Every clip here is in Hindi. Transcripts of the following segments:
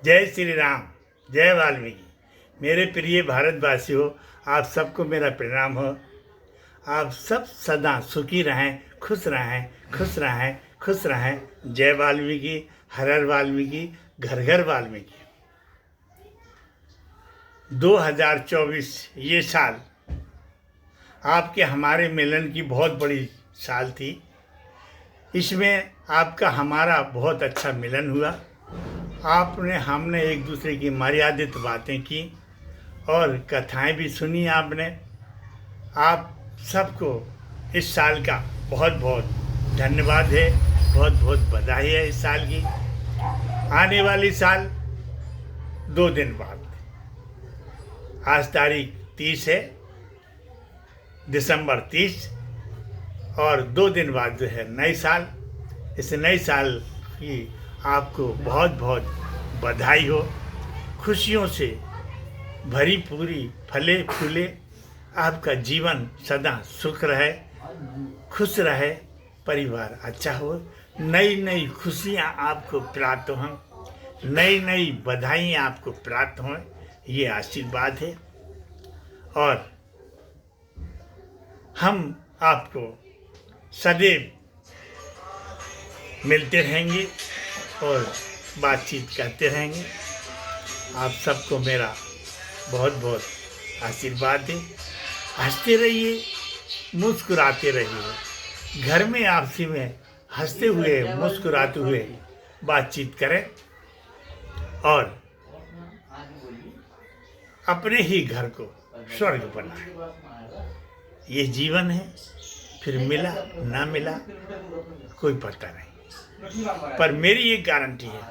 जय श्री राम। जय वाल्मीकि। मेरे प्रिय भारतवासियों, आप सबको मेरा प्रणाम हो। आप सब सदा सुखी रहें, खुश रहें, खुश रहें, खुश रहें। जय वाल्मीकि, हर हर वाल्मीकि, घर घर वाल्मीकि। 2024 ये साल आपके हमारे मिलन की बहुत बड़ी साल थी। इसमें आपका हमारा बहुत अच्छा मिलन हुआ। हमने एक दूसरे की मर्यादित बातें की और कथाएं भी सुनी आपने। आप सबको इस साल का बहुत बहुत धन्यवाद है, बहुत बहुत बधाई है इस साल की। आने वाली साल 2 दिन बाद, आज तारीख 30 है, दिसंबर 30, और 2 दिन बाद जो है नए साल। इस नए साल की आपको बहुत बहुत बधाई हो। खुशियों से भरी पूरी फले फूले आपका जीवन सदा सुख रहे, खुश रहे, परिवार अच्छा हो, नई नई खुशियाँ आपको प्राप्त हों, नई नई बधाइयाँ आपको प्राप्त हों, ये आशीर्वाद है। और हम आपको सदैव मिलते रहेंगे और बातचीत करते रहेंगे। आप सबको मेरा बहुत बहुत आशीर्वाद है। हंसते रहिए, मुस्कुराते रहिए। घर में आपसी में हंसते हुए, मुस्कुराते हुए बातचीत करें और अपने ही घर को स्वर्ग बनाएं। ये जीवन है, फिर मिला ना मिला कोई पता नहीं, पर मेरी ये गारंटी है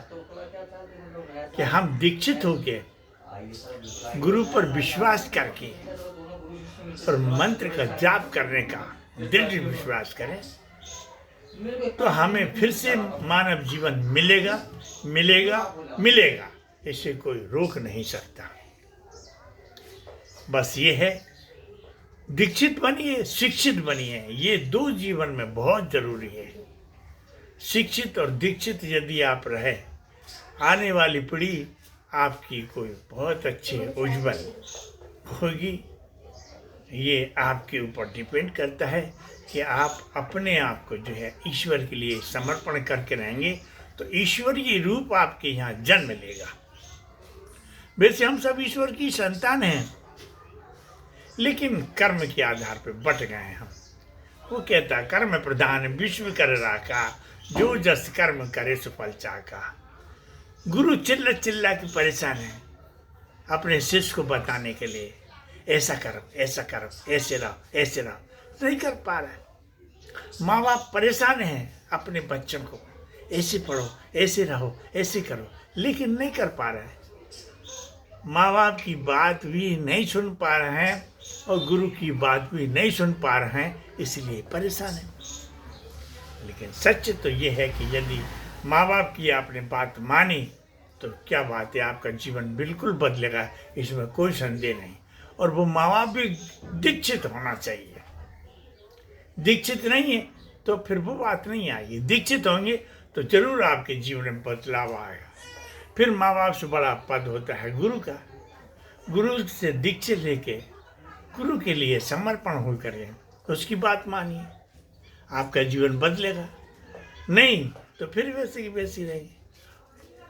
कि हम दीक्षित होके गुरु पर विश्वास करके और मंत्र का जाप करने का दृढ़ विश्वास करें तो हमें फिर से मानव जीवन मिलेगा, मिलेगा, मिलेगा। इसे कोई रोक नहीं सकता। बस ये है, दीक्षित बनिए, शिक्षित बनिए। ये 2 जीवन में बहुत जरूरी है। शिक्षित और दीक्षित यदि आप रहे, आने वाली पीढ़ी आपकी कोई बहुत अच्छी उज्जवल होगी। ये आपके ऊपर डिपेंड करता है कि आप अपने आप को जो है ईश्वर के लिए समर्पण करके रहेंगे तो ईश्वरीय रूप आपके यहाँ जन्म लेगा। वैसे हम सब ईश्वर की संतान हैं, लेकिन कर्म के आधार पर बट गए हैं हम। वो कहता कर्म प्रधान विश्व कर राखा, जो जस कर्म करे सुफल चाका। गुरु चिल्ला चिल्ला के परेशान है अपने शिष्य को बताने के लिए, ऐसा करो, ऐसा करो, ऐसे रहो, ऐसे रहो, नहीं कर पा रहा है। माँ बाप परेशान हैं अपने बच्चों को, ऐसे पढ़ो, ऐसे रहो, ऐसे करो, लेकिन नहीं कर पा रहे हैं। माँ बाप की बात भी नहीं सुन पा रहे हैं और गुरु की बात भी नहीं सुन पा रहे हैं, इसलिए परेशान है। लेकिन सच तो ये है कि यदि माँ बाप की आपने बात मानी तो क्या बात है, आपका जीवन बिल्कुल बदलेगा, इसमें कोई संदेह नहीं। और वो माँ बाप भी दीक्षित होना चाहिए। दीक्षित नहीं है तो फिर वो बात नहीं आएगी। दीक्षित होंगे तो जरूर आपके जीवन में बदलाव आएगा। फिर माँ बाप से बड़ा पद होता है गुरु का। गुरु से दीक्षित लेके गुरु के लिए समर्पण हो करें, उसकी बात मानिए, आपका जीवन बदलेगा। नहीं तो फिर वैसे की वैसी रहेगी।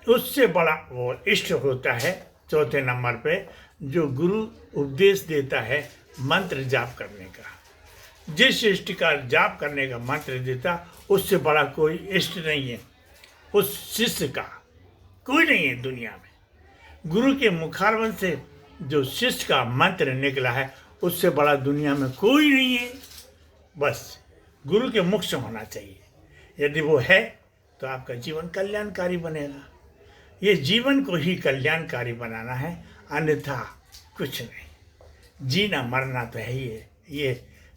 उससे बड़ा वो इष्ट होता है चौथे नंबर पे, जो गुरु उपदेश देता है मंत्र जाप करने का। जिस इष्ट का जाप करने का मंत्र देता, उससे बड़ा कोई इष्ट नहीं है। उस शिष्य का कोई नहीं है दुनिया में। गुरु के मुखारविंद से जो शिष्य का मंत्र निकला है, उससे बड़ा दुनिया में कोई नहीं है। बस गुरु के मुख से होना चाहिए। यदि वो है तो आपका जीवन कल्याणकारी बनेगा। ये जीवन को ही कल्याणकारी बनाना है, अन्यथा कुछ नहीं। जीना मरना तो है ही है।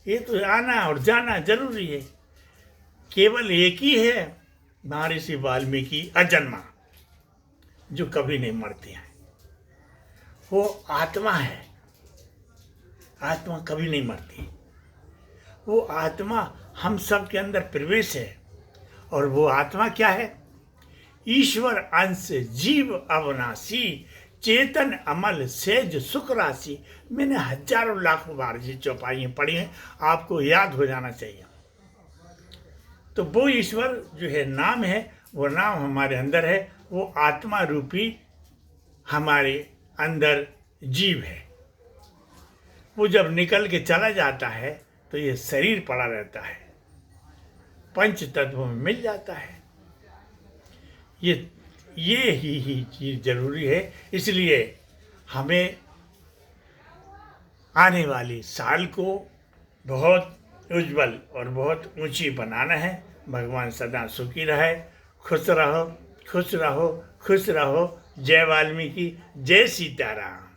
ये तो आना और जाना जरूरी है। केवल एक ही है महर्षि वाल्मीकि अजन्मा, जो कभी नहीं मरते हैं। वो आत्मा है, आत्मा कभी नहीं मरती। वो आत्मा हम सब के अंदर प्रवेश है। और वो आत्मा क्या है ईश्वर अंश जीव अविनाशी, चेतन अमल सेज सुख राशि। मैंने हजारों लाखों बार ये चौपाइयाँ पढ़ी हैं, आपको याद हो जाना चाहिए। तो वो ईश्वर जो है नाम है, वो नाम हमारे अंदर है, वो आत्मा रूपी हमारे अंदर जीव है। वो जब निकल के चला जाता है तो ये शरीर पड़ा रहता है, पंच तत्वों में मिल जाता है। ये ही चीज़ जरूरी है। इसलिए हमें आने वाली साल को बहुत उज्जवल और बहुत ऊंची बनाना है। भगवान सदा सुखी रहे, खुश रहो, खुश रहो, खुश रहो। जय वाल्मीकि, जय सीताराम।